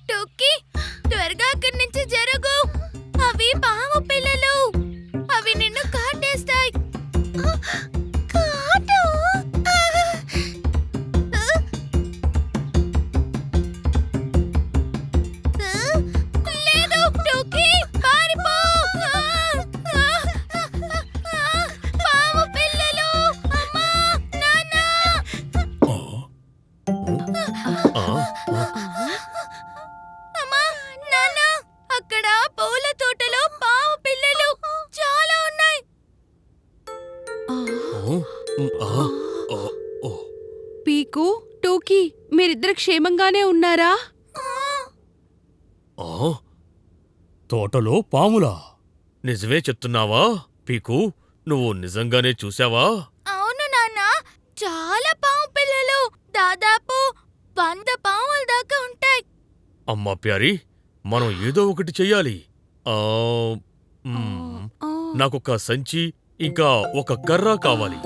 టోకీ, త్వరగా అక్కడి నుంచి జరుగు. అవి పాము పిల్లలు. అవి నిన్ను కాటేస్తాయి. లేదు టోకీ, పారిపో. పాము పిల్లలు. అమ్మా, నాన్న. అమ్మా, నాన్న, అక్కడ పూల తోటలో పాము పిల్లలు చాలా ఉన్నాయి. పీకు, టోకీ, మీరిద్దరు క్షేమంగానే ఉన్నారా? తోటలో పాములా? నిజమే చెప్తున్నావా పీకు? నువ్వు నిజంగానే చూసావా? అవును నాన్న, చాలా పాము పిల్లలు. దాదాపు 100 పాముల దాకా ఉంటాయి. అమ్మా ప్యారీ, మనం ఏదో ఒకటి చెయ్యాలి. నాకొక సంచి ఇంకా ఒక కర్ర కావాలి.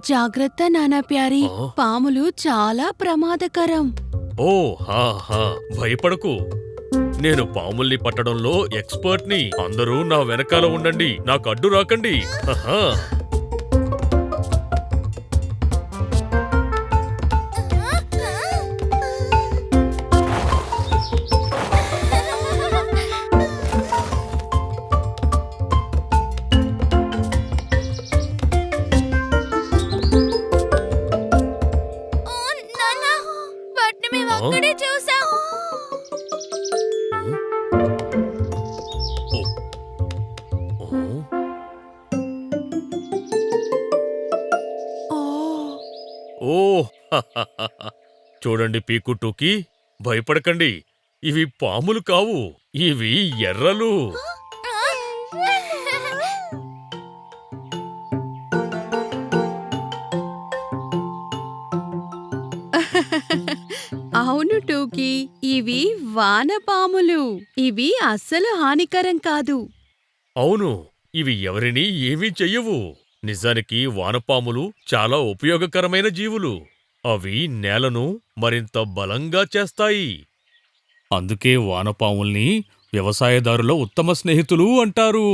జాగ్రత్త నానా ప్యారీ, ఆ? పాములు చాలా ప్రమాదకరం. ఓ హా, భయపడకు. నేను పాముల్ని పట్టడంలో ఎక్స్పర్ట్ని. అందరూ నా వెనకాల ఉండండి, నాకు అడ్డు రాకండి. హహా. ఓ నాన్న, వాటిని మేము అక్కడే చూసాం. ఓ చూడండి పీకు టూకీ, భయపడకండి. ఇవి పాములు కావు, ఇవి ఎర్రలు. అవును టోకీ, ఇవి వానపాములు. ఇవి అస్సలు హానికరం కాదు. అవును, ఇవి ఎవరినీ ఏమీ చెయ్యవు. నిజానికి వానపాములు చాలా ఉపయోగకరమైన జీవులు. అవి నేలను మరింత బలంగా చేస్తాయి. అందుకే వానపాముల్ని వ్యవసాయదారుల ఉత్తమ స్నేహితులు అంటారు.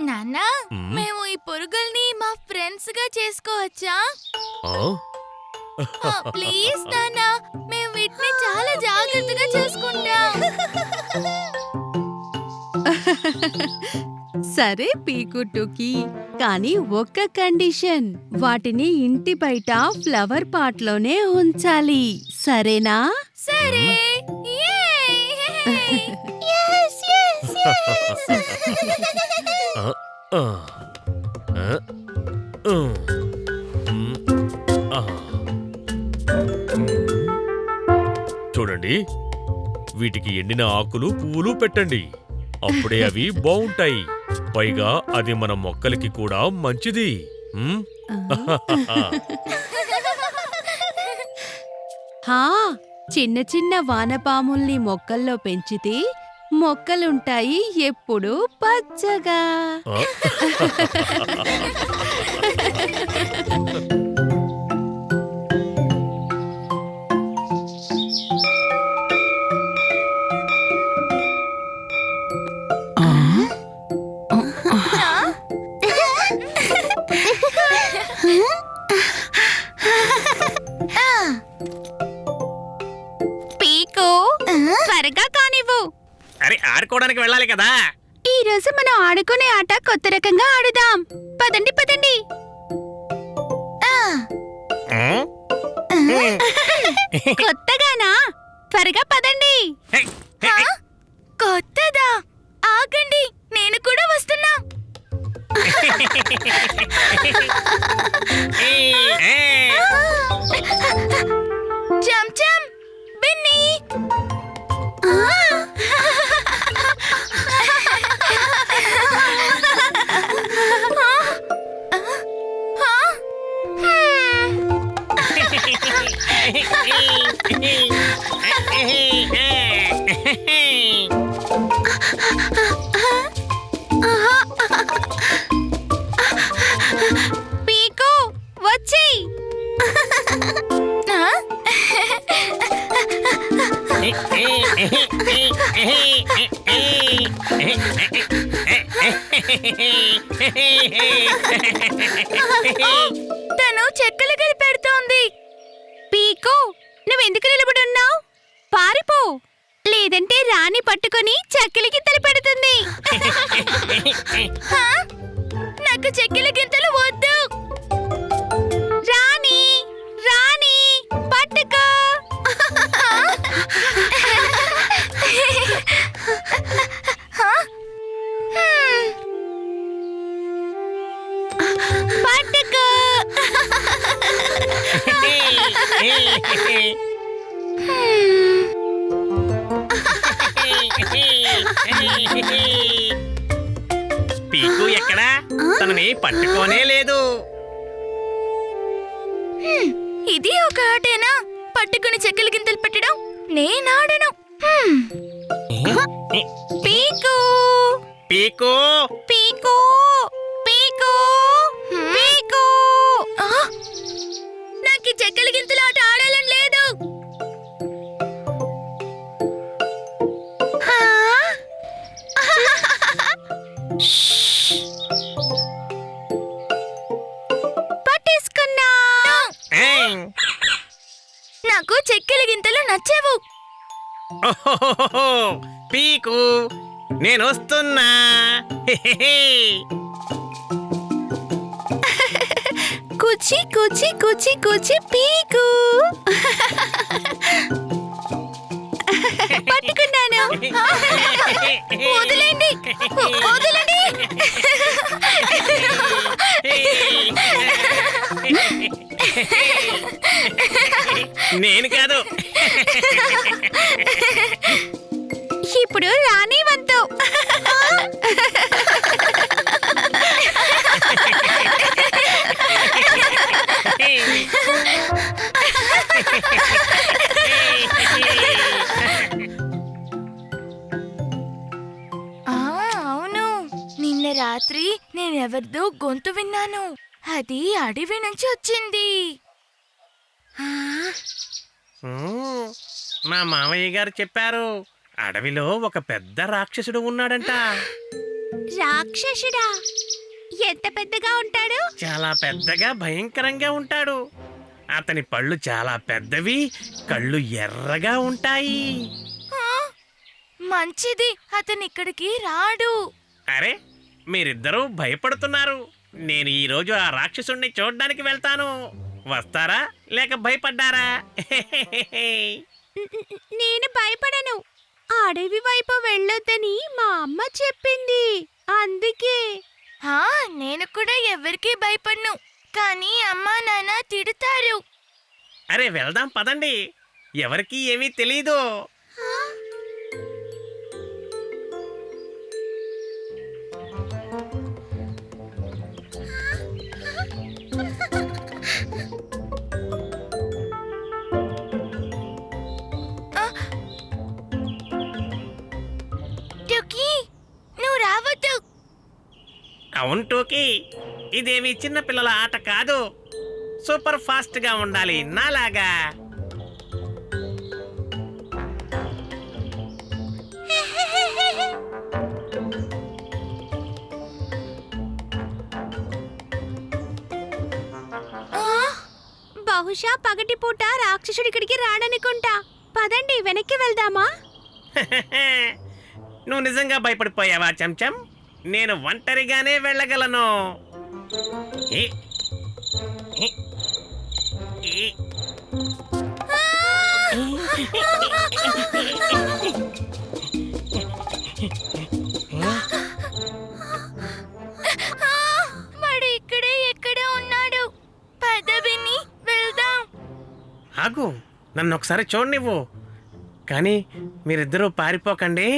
నాన్న, మేము ఈ పురుగుల్ని మా ఫ్రెండ్స్ గా చేసుకోవచ్చా? ప్లీజ్ నాన్న, మేము వీటిని చాలా జాగ్రత్తగా చూసుకుంటాం. సరే పీకు టోకీ, కానీ ఒక్క కండిషన్, వాటిని ఇంటి బయట ఫ్లవర్ పాట్ లోనే ఉంచాలి, సరేనా? సరే. Yes, yes, yes. చూడండి, వీటికి ఎండిన ఆకులు పువ్వులు పెట్టండి. అప్పుడే అవి బావుంటాయి. పైగా అది మన మొక్కలకి కూడా మంచిది. హా, చిన్న చిన్న వానపాముల్ని మొక్కల్లో పెంచితే మొక్కలుంటాయి ఎప్పుడూ పచ్చగా. పీకు, త్వరగా కానివ్వు. అరే ఆడుకోవడానికి వెళ్ళాలి కదా. ఈ రోజు మనం ఆడుకునే ఆట కొత్త రకంగా ఆడుదాం. పదండి పదండి. కొత్తగానా? త్వరగా పదండి. కొత్తదా? ఆగండి, నేను కూడా వస్తున్నా. చెంచం, బిన్ని. తను చెక్కలు పెడుతోంది. పీకో నువ్వెందుకు నిలబడున్నావు? పారిపో, లేదంటే రాణి పట్టుకొని చెక్కలకి పెడుతుంది. హా? నాకు చెక్కల గింతలు వద్దు. రాణి రాణి పట్టుకో. హా? హ్మ్. పట్టుకో. పీకు ఎక్కడా? తనని పట్టుకోనే లేదు. ఇది ఒక ఆటేనా? పట్టుకుని చెక్కల గింతలు పెట్టడం నేనాడను. హ్మ్. పీకో పీకు పీకో పీకో పీకో. ఆ! నాకు ఈ చెక్కల గింతలు ఆట ఆడాలని లేదు. హా? పట్టేసుకున్నా. నాకు చెక్కల గింతలు నచ్చవు. ఓహోహోహో, పీకు నేను వస్తున్నా. కుచి కుచి కుచి కుచి పీకు. పట్టుకున్నాను. వదిలేండి, వదలండి. నేను కాదు. ఇప్పుడు రాణి వంతు. ఆ, అవును, నిన్న రాత్రి నేనెవరిదో గొంతు విన్నాను. అది అడవి నుంచి వచ్చింది. మా మామయ్య గారు చెప్పారు, అడవిలో ఒక పెద్ద రాక్షసుడు ఉన్నాడంట. రాక్షసుడా? ఎంత పెద్దగా ఉంటాడు? చాలా పెద్దగా భయంకరంగా ఉంటాడు. అతని పళ్ళు చాలా పెద్దవి, కళ్ళు ఎర్రగా ఉంటాయి. ఆ, మంచిది, అతను ఇక్కడికి రాడు. అరే, మీరిద్దరూ భయపడుతున్నారు. నేను ఈ రోజు ఆ రాక్షసుణ్ణి చూడ్డానికి వెళ్తాను. వస్తారా లేక భయపడ్డారా? నేను భయపడను. అడవి వైపు వెళ్ళొద్దని మా అమ్మ చెప్పింది, అందుకే. ఆ, నేను కూడా ఎవరికీ భయపడను, కానీ అమ్మా నాన్న తిడతారు. అరే వెళ్దాం పదండి, ఎవరికీ ఏమీ తెలీదు. టుకీ, నువ్వు రావద్దు. అవును టోకీ, ఇదేమి చిన్న పిల్లల ఆట కాదు. సూపర్ ఫాస్ట్ గా ఉండాలి నాలాగా. బహుశా పగటిపూట రాక్షసుడి ఇక్కడికి రాడనుకుంటా. పదండి వెనక్కి వెళ్దామా? నువ్వు నిజంగా భయపడిపోయావా చెంచం? నేను ఒంటరిగానే వెళ్ళగలను. ఏ, ఏ, ఏ. వాడు ఇక్కడే ఎక్కడ ఉన్నాడు. పద విని వెళ్దాం. ఆగు, నన్ను ఒకసారి చూడనివ్వు. కానీ మీరిద్దరూ పారిపోకండి.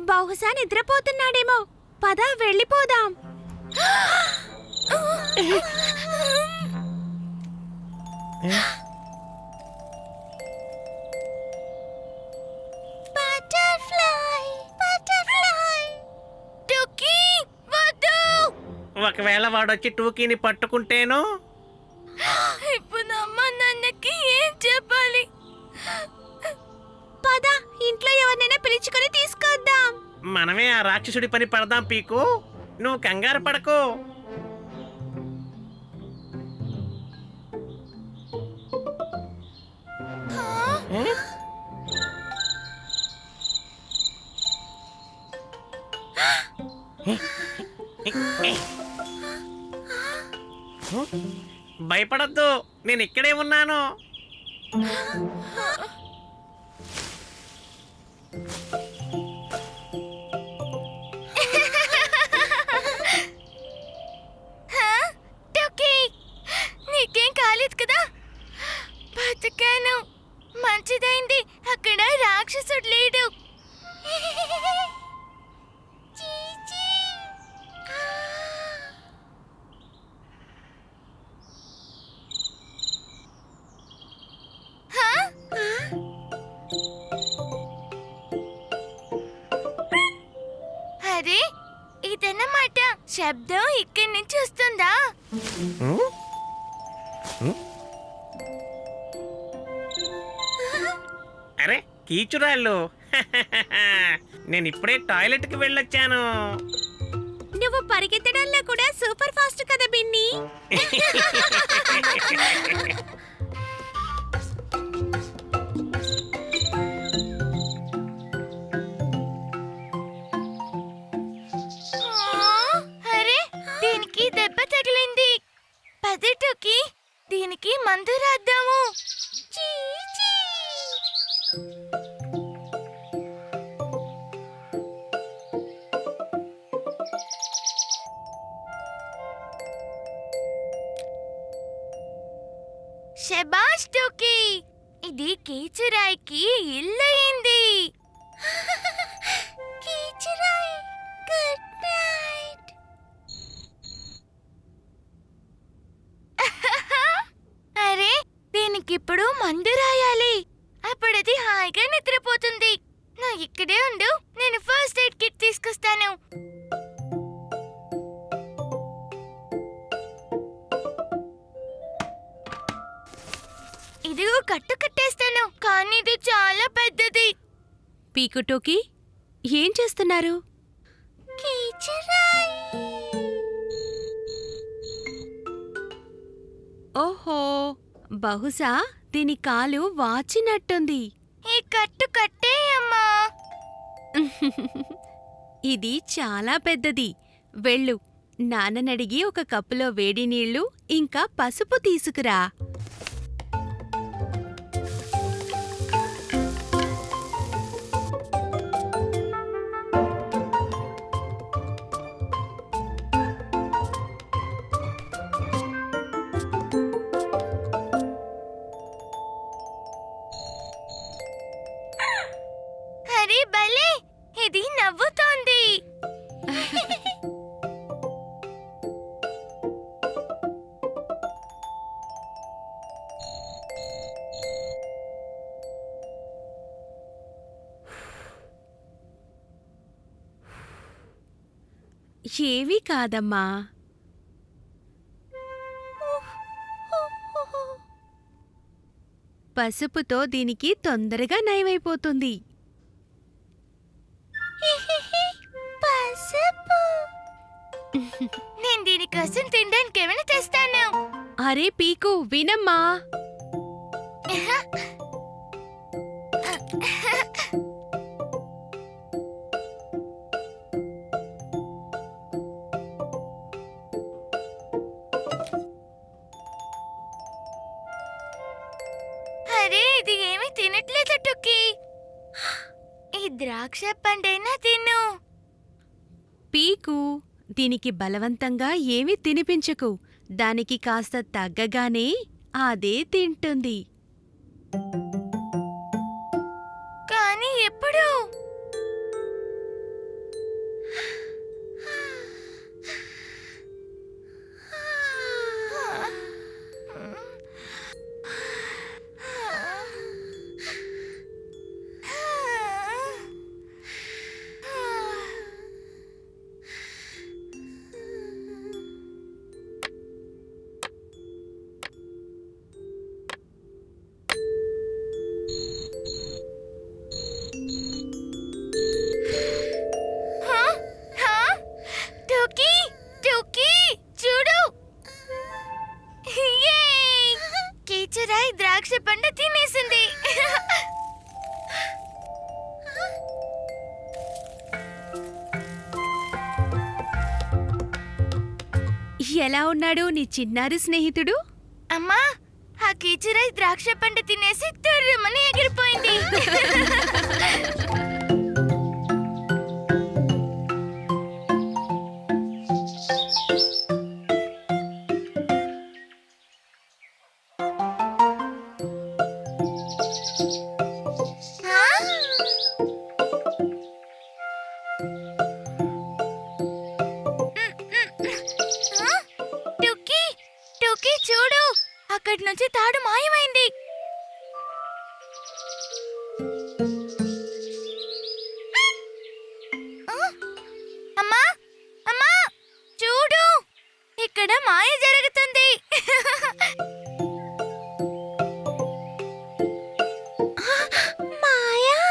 బహుశా నిద్రపోతున్నాడేమో. పద వెళ్ళిపోదాం. Butterfly butterfly. టుకీ, వద్దు. ఒకవేళ వాడొచ్చి టూకీని పట్టుకుంటేనో? ఇప్పుడు అమ్మ నాన్నకి ఏం చెప్పాలి? సంపాదించుకొని తీసుకొద్దాం. మనమే ఆ రాక్షసుడి పని పడదాం పీకు. నువ్వు కంగారు పడకు. ఏ? భయపడద్దు, నేను ఇక్కడే ఉన్నాను. టోకీ, నీకేం కాలేదు కదా? బతికాను, మంచిదైంది. అక్కడ రాక్షసుడు లేడు. చీచీ. హా? అరే, ఇదన్నమాట. శబ్దం ఇక్కడి నుంచి వస్తుందా? అరే కీచురాళ్ళు, నేను ఇప్పుడే టాయిలెట్కి వెళ్ళొచ్చాను. నువ్వు పరిగెత్తడంలో కూడా సూపర్ ఫాస్ట్ కదా బిన్ని. అరే, దీనికి దెబ్బ తగిలింది. పదటోకి, దీనికి మందు రాద్దాము. చీచీ. శబాష్ టోకీ, ఇది కీచురాయికి ఇల్లయింది. కీచురాయ్, గుడ్ నైట్. అరే, దీనికిప్పుడు మందు రాయాలి. అప్పుడది హాయిగా నిద్రపోతుంది. నా ఇక్కడే ఉండు, నేను ఫస్ట్ ఎయిడ్ కిట్ తీసుకొస్తాను. ఇదిగో కట్టు కట్టేస్తాను, కానీ ఇది చాలా పెద్దది. పీకుటోకి, ఏం చేస్తున్నారు? కీచురాయ్. ఓహో, బహుశా దీని కాలు వాచినట్టుంది. ఈ కట్టు కట్టేయమ్మా. ఇది చాలా పెద్దది. వెళ్ళు, నాన్ననడిగి ఒక కప్పులో వేడి నీళ్లు ఇంకా పసుపు తీసుకురా. అరే భలే, ఇది నవ్వుతోంది. ఏవీ కాదమ్మా. పసుపుతో దీనికి తొందరగా నయమైపోతుంది. పసుపు. నేను దీనికోసం తినడానికి ఏమైనా తెస్తాను. అరే పీకు, వినమ్మా. అరే, ఇది ఏమీ తినట్లేదు టొక్కి. ఈ ద్రాక్ష పండైనా తిను. పీకు, దీనికి బలవంతంగా ఏమీ తినిపించకు. దానికి కాస్త తగ్గగానే అదే తింటుంది. కానీ ఎప్పుడు? ఎలా ఉన్నాడు నీ చిన్నారి స్నేహితుడు? అమ్మా, ఆ కీచురాయి ద్రాక్ష పండు తినేసి తుర్రుమని ఎగిరిపోయింది. ఆ? ఆ? టుకీ, టుకీ చూడు, అక్కడి నుంచి తాడు మాయమైంది. ఆ? అమ్మా, అమ్మా, చూడు, ఇక్కడ మాయ జరుగుతుంది. మాయా.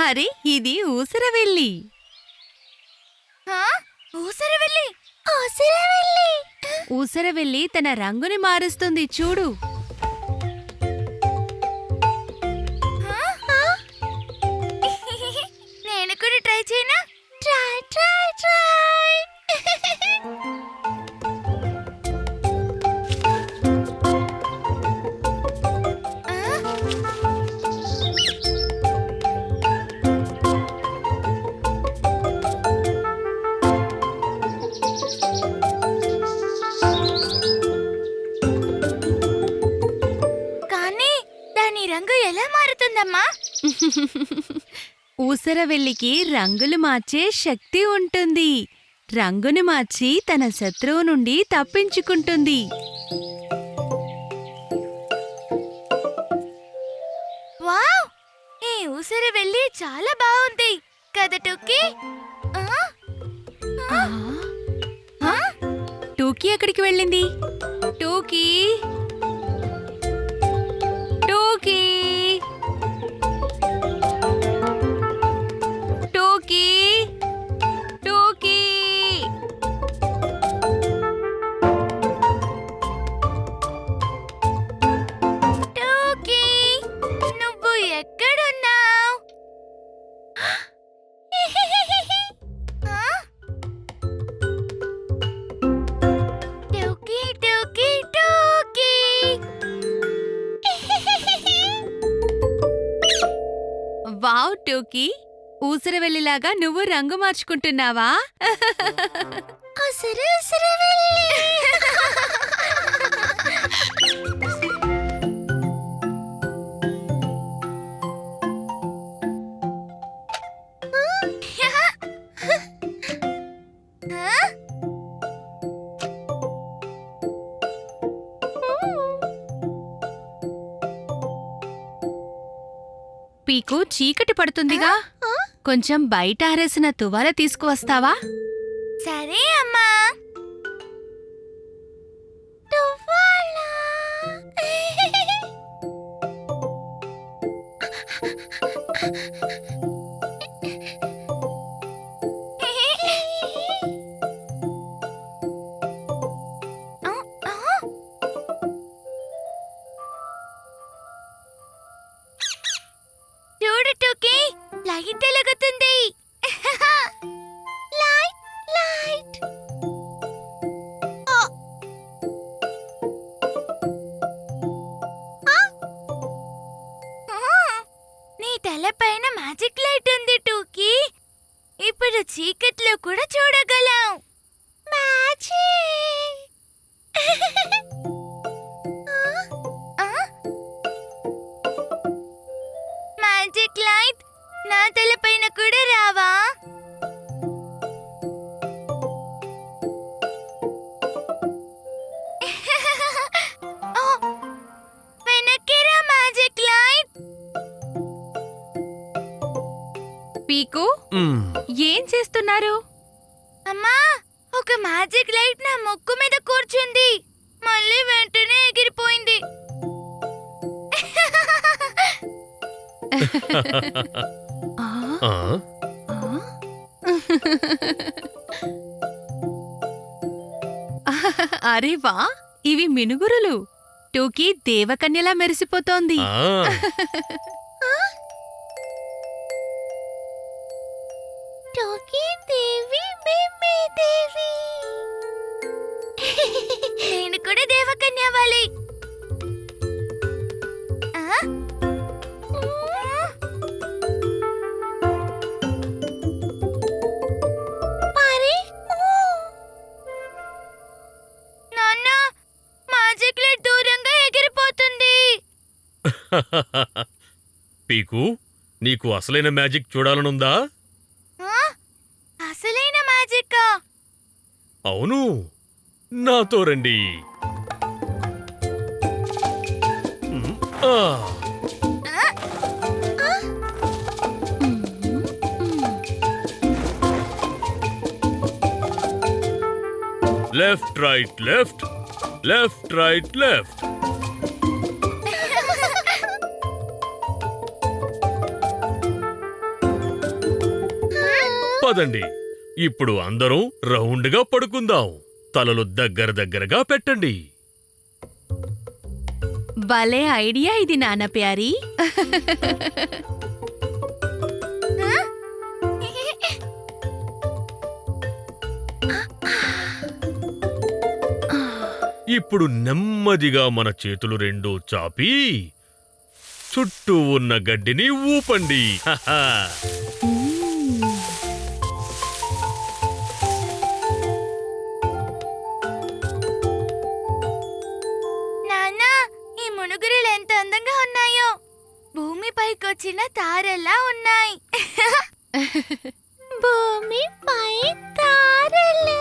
అరే, ఇది ఊసరవెల్లి. ఆ? ఊసరవెల్లి, ఊసరవెల్లి. ఊసరవెల్లి తన రంగుని మారుస్తుంది చూడు. నేను కూడా ట్రై చేయనా? Try try try. కానీ దాని రంగు ఎలా మారుతుందమ్మా? ఊసరవెల్లికి రంగులు మార్చే శక్తి ఉంటుంది. రంగుని మార్చి తన శత్రువు నుండి తప్పించుకుంటుంది. వావ్, ఈ ఊసరవెల్లి చాలా బాగుంది కదా టుకీ? ఆ? ఆ? ఆ? టూకీ ఎక్కడికి వెళ్ళింది? టూకీ, టూకీ, టూకీ, టూకీ. టూకీ, నువ్వు ఎక్కడున్నావు? టూకీ, టూకీ, టూకీ. వావ్ టూకీ, ఊసరవెల్లిలాగా నువ్వు రంగు మార్చుకుంటున్నావా? పీకు చీకటి పడుతుందిగా, కొంచెం బయట ఆరేసిన తువాల తీసుకువస్తావా? సరే అమ్మా. చూడు టుకీ, లైట్ వెలుగుతుంది. Light, light. నీ తలపైన మ్యాజిక్ లైట్ ఉంది టూకీ. ఇప్పుడు చీకట్లో కూడా చూడగలం. మ్యాజిక్. మ్యాజిక్ లైట్, నా తలపైన కూడా రావా? ఓ, వెనక్కి రా మ్యాజిక్ లైట్. పీకు, ఏం చేస్తున్నారు? అమ్మా, ఒక మ్యాజిక్ లైట్ నా ముక్కు మీద కూర్చుంది, మళ్ళీ వెంటనే ఎగిరిపోయింది. ఆ? ఆ? ఆ? అరే వా, ఇవి మినుగురులు. టూకీ దేవకన్యలా మెరిసిపోతోంది. ఆ, టోకీ దేవి మేమే దేవి. నేను కూడా దేవకన్య వాలి. నాన్న, మ్యాజిక్ లైట్ దూరంగా ఎగిరిపోతుంది. పీకు, నీకు అసలైన మ్యాజిక్ చూడాలనుందా? అసలైన మ్యాజిక్? అవును, నాతో రండి. ఆ, left right left, left right left. పదండి, ఇప్పుడు అందరూ రౌండ్గా పడుకుందాం. తలలు దగ్గర దగ్గరగా పెట్టండి. భలే ఐడియా ఇది నాన్న ప్యారీ. ఇప్పుడు నెమ్మదిగా మన చేతులు రెండూ చాపి చుట్టూ ఉన్న గడ్డిని ఊపండి. హహా. నాన్న, ఈ మునుగురులు ఎంత అందంగా ఉన్నాయో. భూమిపైకొచ్చిన తారల్లా ఉన్నాయి. భూమిపై తారలు.